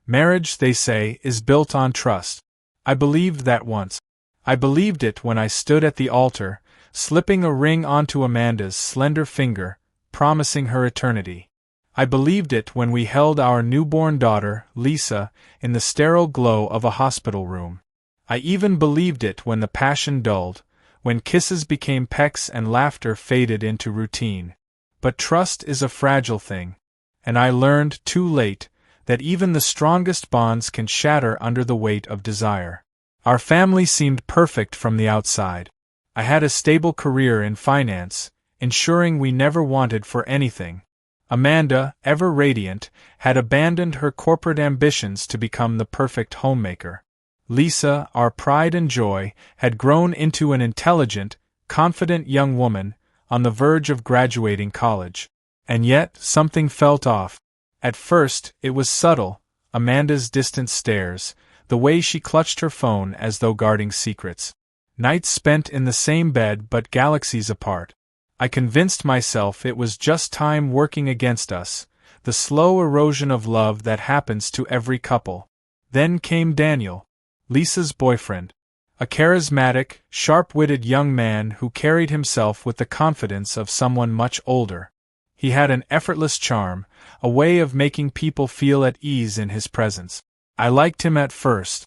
Marriage, they say, is built on trust. I believed that once. I believed it when I stood at the altar, slipping a ring onto Amanda's slender finger, promising her eternity. I believed it when we held our newborn daughter, Lisa, in the sterile glow of a hospital room. I even believed it when the passion dulled, when kisses became pecks and laughter faded into routine. But trust is a fragile thing, and I learned, too late, that even the strongest bonds can shatter under the weight of desire. Our family seemed perfect from the outside. I had a stable career in finance, ensuring we never wanted for anything. Amanda, ever radiant, had abandoned her corporate ambitions to become the perfect homemaker. Lisa, our pride and joy, had grown into an intelligent, confident young woman, on the verge of graduating college. And yet, something felt off. At first, it was subtle, Amanda's distant stares, the way she clutched her phone as though guarding secrets. Nights spent in the same bed but galaxies apart. I convinced myself it was just time working against us, the slow erosion of love that happens to every couple. Then came Daniel, Lisa's boyfriend. A charismatic, sharp-witted young man who carried himself with the confidence of someone much older. He had an effortless charm, a way of making people feel at ease in his presence. I liked him at first.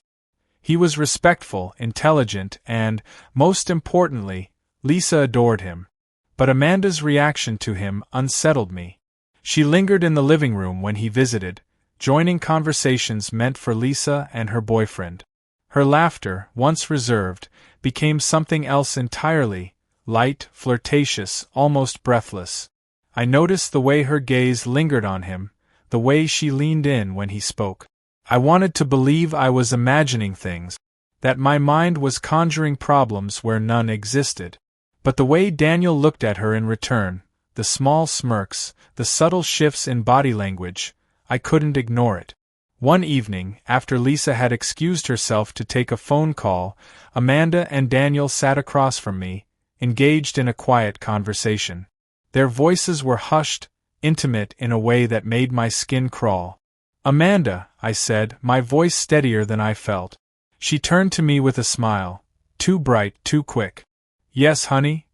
He was respectful, intelligent, and, most importantly, Lisa adored him. But Amanda's reaction to him unsettled me. She lingered in the living room when he visited, joining conversations meant for Lisa and her boyfriend. Her laughter, once reserved, became something else entirely, light, flirtatious, almost breathless. I noticed the way her gaze lingered on him, the way she leaned in when he spoke. I wanted to believe I was imagining things, that my mind was conjuring problems where none existed. But the way Daniel looked at her in return, the small smirks, the subtle shifts in body language, I couldn't ignore it. One evening, after Lisa had excused herself to take a phone call, Amanda and Daniel sat across from me, engaged in a quiet conversation. Their voices were hushed, intimate in a way that made my skin crawl. "Amanda," I said, my voice steadier than I felt. She turned to me with a smile, too bright, too quick. "Yes, honey?"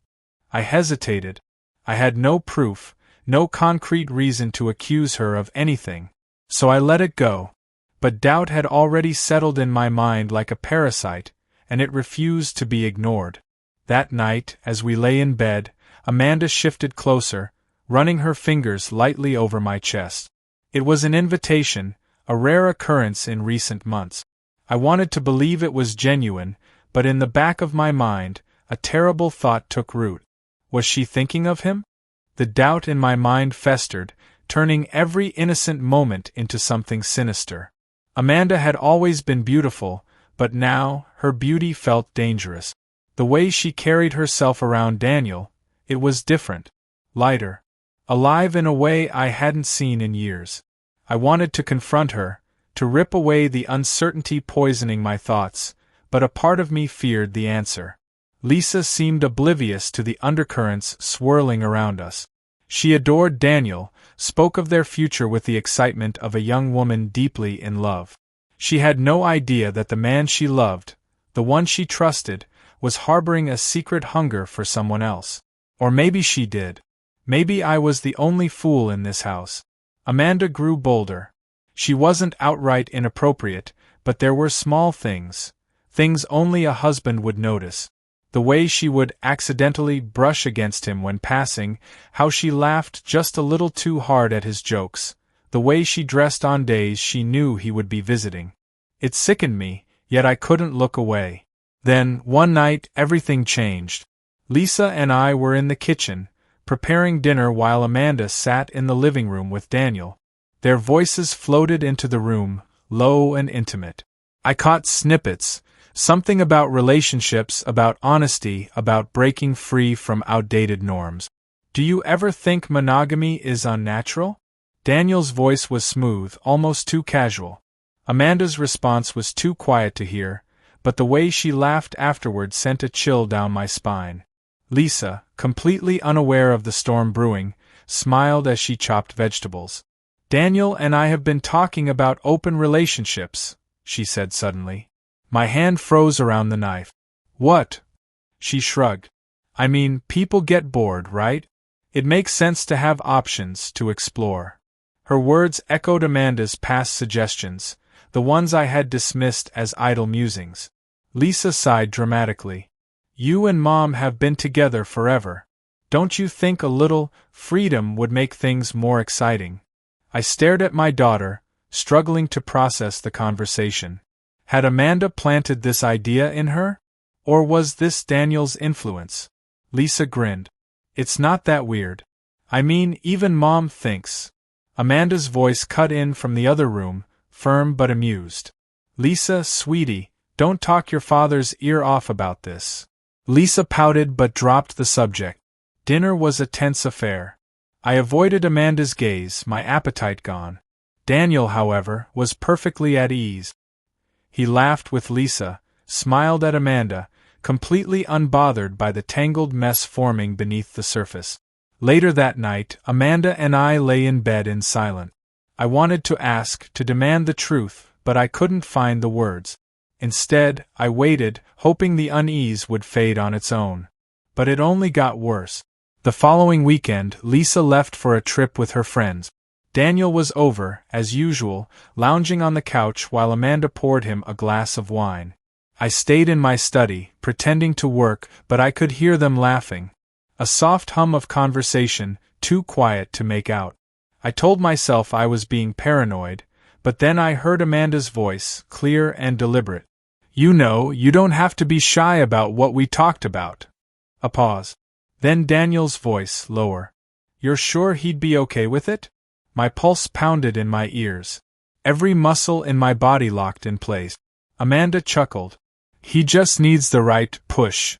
I hesitated. I had no proof, no concrete reason to accuse her of anything, so I let it go. But doubt had already settled in my mind like a parasite, and it refused to be ignored. That night, as we lay in bed, Amanda shifted closer, running her fingers lightly over my chest. It was an invitation, a rare occurrence in recent months. I wanted to believe it was genuine, but in the back of my mind, a terrible thought took root. Was she thinking of him? The doubt in my mind festered, turning every innocent moment into something sinister. Amanda had always been beautiful, but now, her beauty felt dangerous. The way she carried herself around Daniel, it was different. Lighter. Alive in a way I hadn't seen in years. I wanted to confront her, to rip away the uncertainty poisoning my thoughts, but a part of me feared the answer. Lisa seemed oblivious to the undercurrents swirling around us. She adored Daniel, spoke of their future with the excitement of a young woman deeply in love. She had no idea that the man she loved, the one she trusted, was harboring a secret hunger for someone else. Or maybe she did. Maybe I was the only fool in this house. Amanda grew bolder. She wasn't outright inappropriate, but there were small things, things only a husband would notice. The way she would accidentally brush against him when passing, how she laughed just a little too hard at his jokes, the way she dressed on days she knew he would be visiting. It sickened me, yet I couldn't look away. Then, one night, everything changed. Lisa and I were in the kitchen, preparing dinner while Amanda sat in the living room with Daniel. Their voices floated into the room, low and intimate. I caught snippets, something about relationships, about honesty, about breaking free from outdated norms. "Do you ever think monogamy is unnatural?" Daniel's voice was smooth, almost too casual. Amanda's response was too quiet to hear, but the way she laughed afterward sent a chill down my spine. Lisa, completely unaware of the storm brewing, smiled as she chopped vegetables. Daniel and I have been talking about open relationships, she said suddenly. My hand froze around the knife. What? She shrugged. I mean, people get bored, right? It makes sense to have options to explore. Her words echoed Amanda's past suggestions, the ones I had dismissed as idle musings. Lisa sighed dramatically. You and Mom have been together forever. Don't you think a little freedom would make things more exciting? I stared at my daughter, struggling to process the conversation. Had Amanda planted this idea in her? Or was this Daniel's influence? Lisa grinned. It's not that weird. I mean, even Mom thinks. Amanda's voice cut in from the other room, firm but amused. Lisa, sweetie, don't talk your father's ear off about this. Lisa pouted but dropped the subject. Dinner was a tense affair. I avoided Amanda's gaze, my appetite gone. Daniel, however, was perfectly at ease. He laughed with Lisa, smiled at Amanda, completely unbothered by the tangled mess forming beneath the surface. Later that night, Amanda and I lay in bed in silence. I wanted to ask, to demand the truth, but I couldn't find the words. Instead, I waited, hoping the unease would fade on its own. But it only got worse. The following weekend, Lisa left for a trip with her friends. Daniel was over, as usual, lounging on the couch while Amanda poured him a glass of wine. I stayed in my study, pretending to work, but I could hear them laughing. A soft hum of conversation, too quiet to make out. I told myself I was being paranoid, but then I heard Amanda's voice, clear and deliberate. You know, you don't have to be shy about what we talked about. A pause. Then Daniel's voice, lower. You're sure he'd be okay with it? My pulse pounded in my ears. Every muscle in my body locked in place. Amanda chuckled. He just needs the right push.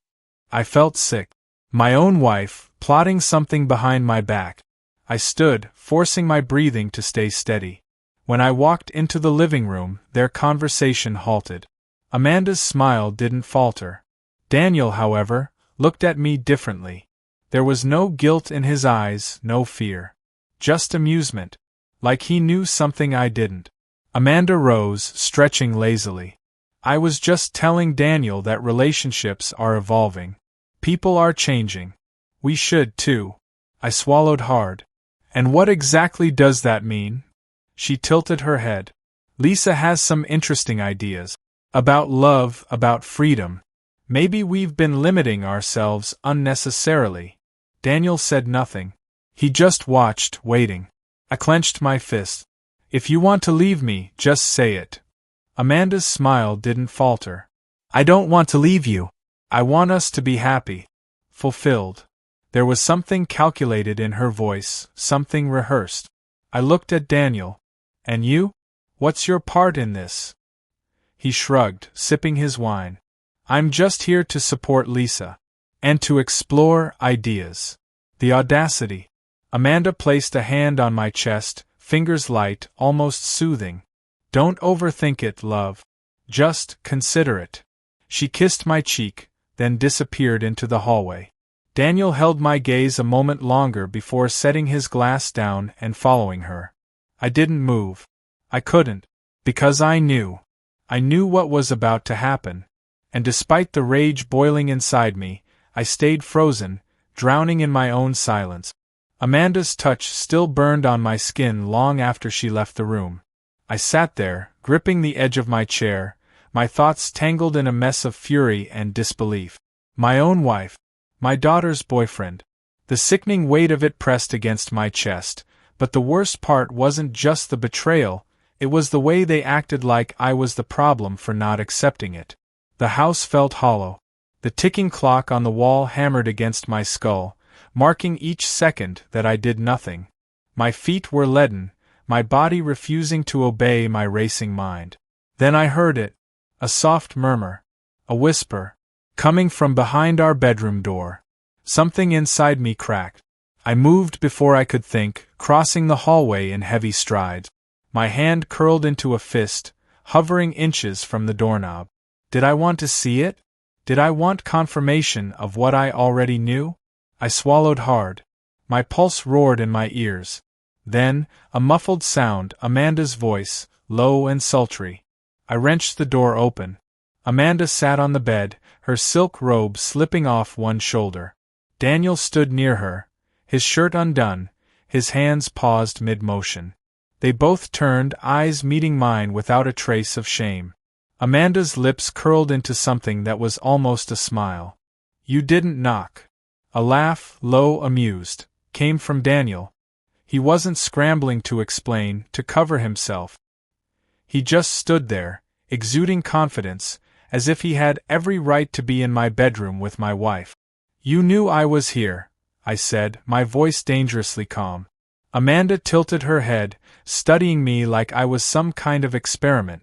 I felt sick. My own wife, plotting something behind my back. I stood, forcing my breathing to stay steady. When I walked into the living room, their conversation halted. Amanda's smile didn't falter. Daniel, however, looked at me differently. There was no guilt in his eyes, no fear. Just amusement. Like he knew something I didn't. Amanda rose, stretching lazily. I was just telling Daniel that relationships are evolving. People are changing. We should, too. I swallowed hard. And what exactly does that mean? She tilted her head. Lisa has some interesting ideas. About love, about freedom. Maybe we've been limiting ourselves unnecessarily. Daniel said nothing. He just watched, waiting. I clenched my fist. If you want to leave me, just say it. Amanda's smile didn't falter. I don't want to leave you. I want us to be happy. Fulfilled. There was something calculated in her voice, something rehearsed. I looked at Daniel. And you? What's your part in this? He shrugged, sipping his wine. I'm just here to support Lisa. And to explore ideas. The audacity. Amanda placed a hand on my chest, fingers light, almost soothing. Don't overthink it, love. Just consider it. She kissed my cheek, then disappeared into the hallway. Daniel held my gaze a moment longer before setting his glass down and following her. I didn't move. I couldn't. Because I knew. I knew what was about to happen. And despite the rage boiling inside me, I stayed frozen, drowning in my own silence. Amanda's touch still burned on my skin long after she left the room. I sat there, gripping the edge of my chair, my thoughts tangled in a mess of fury and disbelief. My own wife. My daughter's boyfriend. The sickening weight of it pressed against my chest, but the worst part wasn't just the betrayal, it was the way they acted like I was the problem for not accepting it. The house felt hollow. The ticking clock on the wall hammered against my skull, marking each second that I did nothing. My feet were leaden, my body refusing to obey my racing mind. Then I heard it. A soft murmur. A whisper. Coming from behind our bedroom door. Something inside me cracked. I moved before I could think, crossing the hallway in heavy strides. My hand curled into a fist, hovering inches from the doorknob. Did I want to see it? Did I want confirmation of what I already knew? I swallowed hard. My pulse roared in my ears. Then, a muffled sound, Amanda's voice, low and sultry. I wrenched the door open. Amanda sat on the bed, her silk robe slipping off one shoulder. Daniel stood near her, his shirt undone, his hands paused mid-motion. They both turned, eyes meeting mine without a trace of shame. Amanda's lips curled into something that was almost a smile. "You didn't knock." A laugh, low, amused, came from Daniel. He wasn't scrambling to explain, to cover himself. He just stood there, exuding confidence, as if he had every right to be in my bedroom with my wife. "You knew I was here," I said, my voice dangerously calm. Amanda tilted her head, studying me like I was some kind of experiment.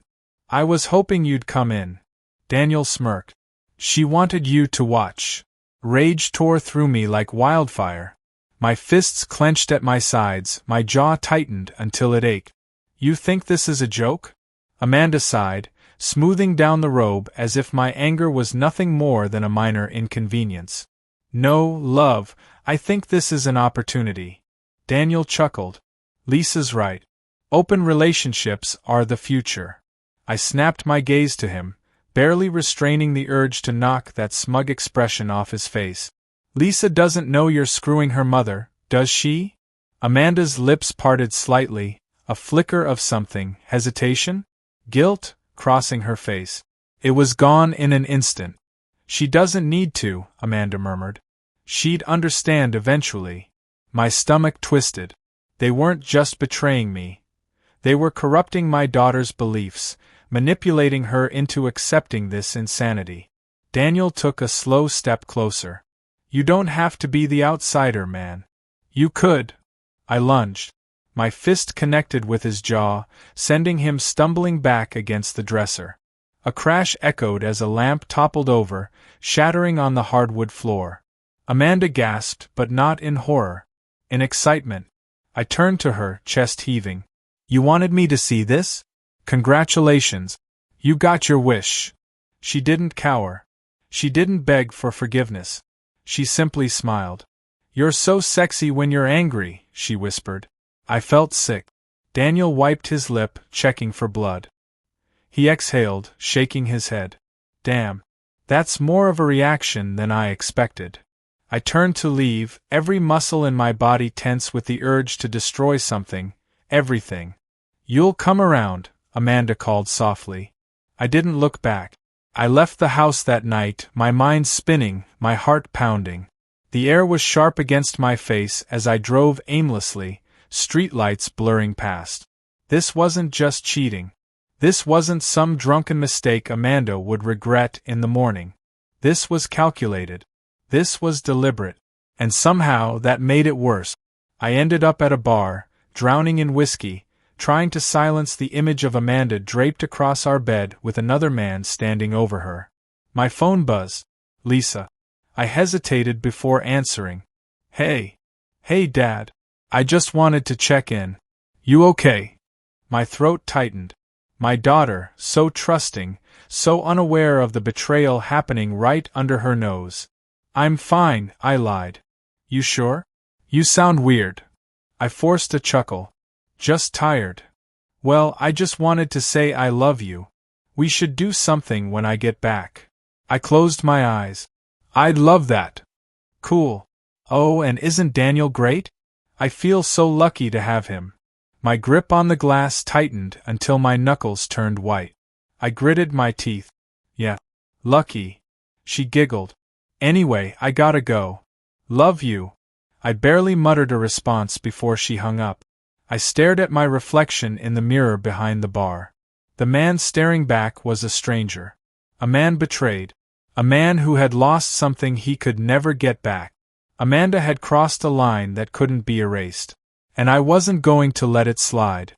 "I was hoping you'd come in." Daniel smirked. "She wanted you to watch." Rage tore through me like wildfire. My fists clenched at my sides, my jaw tightened until it ached. "You think this is a joke?" Amanda sighed, smoothing down the robe as if my anger was nothing more than a minor inconvenience. "No, love, I think this is an opportunity." Daniel chuckled. "Lisa's right. Open relationships are the future." I snapped my gaze to him, barely restraining the urge to knock that smug expression off his face. "Lisa doesn't know you're screwing her mother, does she?" Amanda's lips parted slightly, a flicker of something, hesitation? Guilt, crossing her face. It was gone in an instant. "She doesn't need to," Amanda murmured. "She'd understand eventually." My stomach twisted. They weren't just betraying me. They were corrupting my daughter's beliefs, manipulating her into accepting this insanity. Daniel took a slow step closer. "You don't have to be the outsider, man. You could." I lunged. My fist connected with his jaw, sending him stumbling back against the dresser. A crash echoed as a lamp toppled over, shattering on the hardwood floor. Amanda gasped, but not in horror. In excitement. I turned to her, chest heaving. "You wanted me to see this? Congratulations. You got your wish." She didn't cower. She didn't beg for forgiveness. She simply smiled. "You're so sexy when you're angry," she whispered. I felt sick. Daniel wiped his lip, checking for blood. He exhaled, shaking his head. "Damn. That's more of a reaction than I expected." I turned to leave, every muscle in my body tense with the urge to destroy something, everything. "You'll come around," Amanda called softly. I didn't look back. I left the house that night, my mind spinning, my heart pounding. The air was sharp against my face as I drove aimlessly, streetlights blurring past. This wasn't just cheating. This wasn't some drunken mistake Amanda would regret in the morning. This was calculated. This was deliberate. And somehow that made it worse. I ended up at a bar, drowning in whiskey, trying to silence the image of Amanda draped across our bed with another man standing over her. My phone buzzed. "Lisa." I hesitated before answering. Hey, Dad. I just wanted to check in. You okay?" My throat tightened. My daughter, so trusting, so unaware of the betrayal happening right under her nose. "I'm fine," I lied. "You sure? You sound weird." I forced a chuckle. "Just tired." "Well, I just wanted to say I love you. We should do something when I get back." I closed my eyes. "I'd love that." "Cool. Oh, and isn't Daniel great? I feel so lucky to have him." My grip on the glass tightened until my knuckles turned white. I gritted my teeth. "Yeah. Lucky." She giggled. "Anyway, I gotta go." "Love you." I barely muttered a response before she hung up. I stared at my reflection in the mirror behind the bar. The man staring back was a stranger. A man betrayed. A man who had lost something he could never get back. Amanda had crossed a line that couldn't be erased. And I wasn't going to let it slide.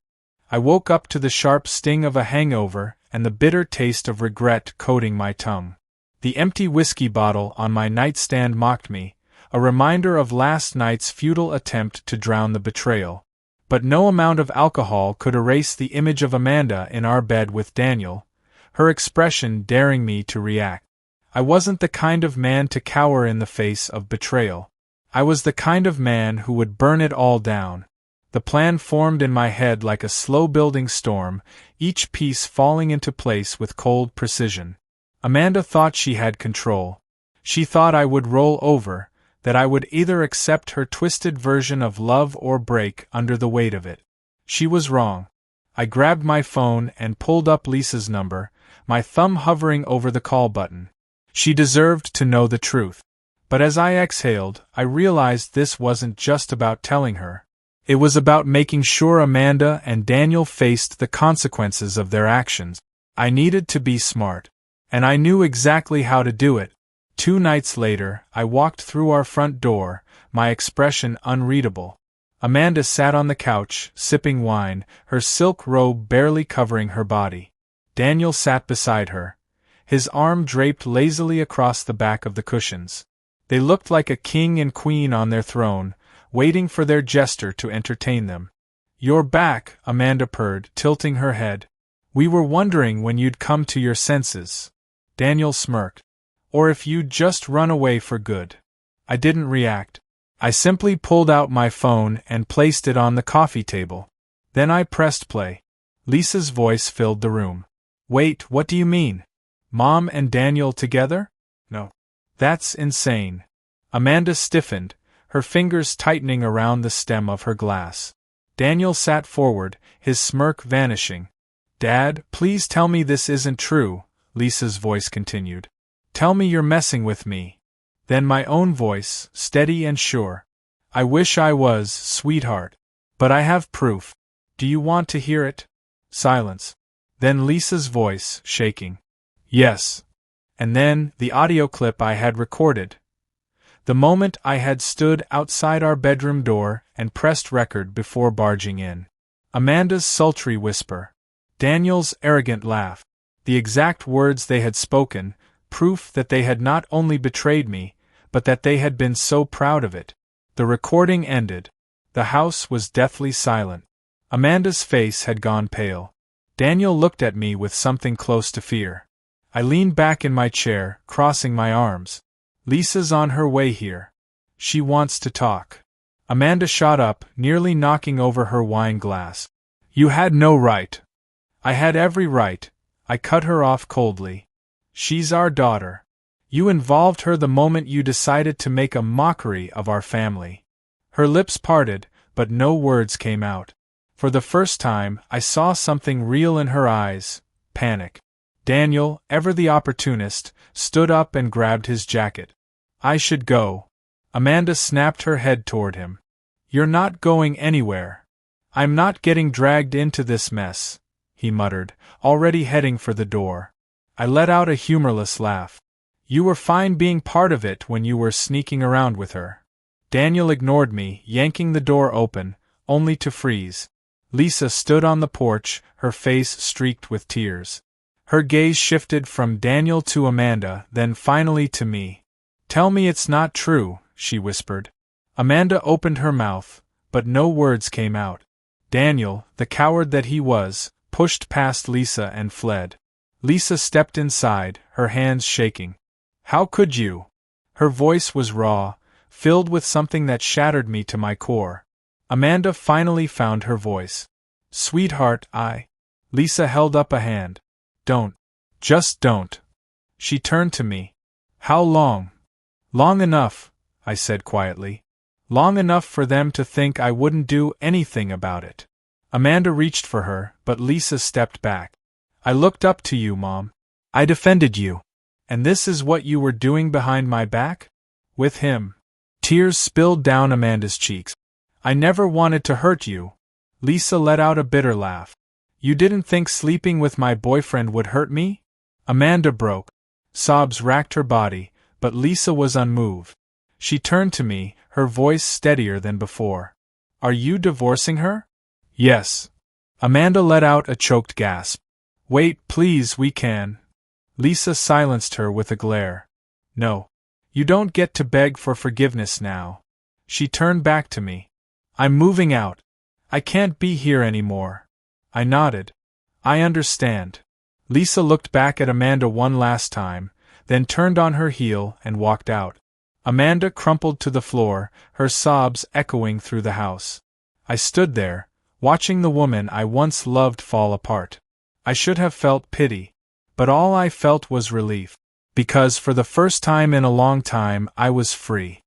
I woke up to the sharp sting of a hangover and the bitter taste of regret coating my tongue. The empty whiskey bottle on my nightstand mocked me, a reminder of last night's futile attempt to drown the betrayal. But no amount of alcohol could erase the image of Amanda in our bed with Daniel, her expression daring me to react. I wasn't the kind of man to cower in the face of betrayal. I was the kind of man who would burn it all down. The plan formed in my head like a slow-building storm, each piece falling into place with cold precision. Amanda thought she had control. She thought I would roll over, that I would either accept her twisted version of love or break under the weight of it. She was wrong. I grabbed my phone and pulled up Lisa's number, my thumb hovering over the call button. She deserved to know the truth. But as I exhaled, I realized this wasn't just about telling her. It was about making sure Amanda and Daniel faced the consequences of their actions. I needed to be smart. And I knew exactly how to do it. 2 nights later, I walked through our front door, my expression unreadable. Amanda sat on the couch, sipping wine, her silk robe barely covering her body. Daniel sat beside her, his arm draped lazily across the back of the cushions. They looked like a king and queen on their throne, waiting for their jester to entertain them. "You're back," Amanda purred, tilting her head. "We were wondering when you'd come to your senses." Daniel smirked. "Or if you'd just run away for good." I didn't react. I simply pulled out my phone and placed it on the coffee table. Then I pressed play. Lisa's voice filled the room. "Wait, what do you mean? Mom and Daniel together? No. That's insane." Amanda stiffened, her fingers tightening around the stem of her glass. Daniel sat forward, his smirk vanishing. "Dad, please tell me this isn't true," Lisa's voice continued. "Tell me you're messing with me." Then my own voice, steady and sure. "I wish I was, sweetheart. But I have proof. Do you want to hear it?" Silence. Then Lisa's voice, shaking. "Yes." And then, the audio clip I had recorded. The moment I had stood outside our bedroom door and pressed record before barging in. Amanda's sultry whisper. Daniel's arrogant laugh. The exact words they had spoken, proof that they had not only betrayed me, but that they had been so proud of it. The recording ended. The house was deathly silent. Amanda's face had gone pale. Daniel looked at me with something close to fear. I leaned back in my chair, crossing my arms. "Lisa's on her way here. She wants to talk." Amanda shot up, nearly knocking over her wine glass. "You had no right." "I had every right," I cut her off coldly. "She's our daughter. You involved her the moment you decided to make a mockery of our family." Her lips parted, but no words came out. For the first time, I saw something real in her eyes: panic. Daniel, ever the opportunist, stood up and grabbed his jacket. "I should go." Amanda snapped her head toward him. "You're not going anywhere." "I'm not getting dragged into this mess," he muttered, already heading for the door. I let out a humorless laugh. "You were fine being part of it when you were sneaking around with her." Daniel ignored me, yanking the door open, only to freeze. Lisa stood on the porch, her face streaked with tears. Her gaze shifted from Daniel to Amanda, then finally to me. "Tell me it's not true," she whispered. Amanda opened her mouth, but no words came out. Daniel, the coward that he was, pushed past Lisa and fled. Lisa stepped inside, her hands shaking. "How could you?" Her voice was raw, filled with something that shattered me to my core. Amanda finally found her voice. "Sweetheart, Lisa held up a hand. "Don't. Just don't." She turned to me. "How long?" "Long enough," I said quietly. "Long enough for them to think I wouldn't do anything about it." Amanda reached for her, but Lisa stepped back. "I looked up to you, Mom. I defended you. And this is what you were doing behind my back? With him." Tears spilled down Amanda's cheeks. "I never wanted to hurt you." Lisa let out a bitter laugh. "You didn't think sleeping with my boyfriend would hurt me?" Amanda broke. Sobs racked her body, but Lisa was unmoved. She turned to me, her voice steadier than before. "Are you divorcing her?" "Yes." Amanda let out a choked gasp. "Wait, please, we can." Lisa silenced her with a glare. "No. You don't get to beg for forgiveness now." She turned back to me. "I'm moving out. I can't be here anymore." I nodded. "I understand." Lisa looked back at Amanda one last time, then turned on her heel and walked out. Amanda crumpled to the floor, her sobs echoing through the house. I stood there, watching the woman I once loved fall apart. I should have felt pity, but all I felt was relief. Because for the first time in a long time I was free.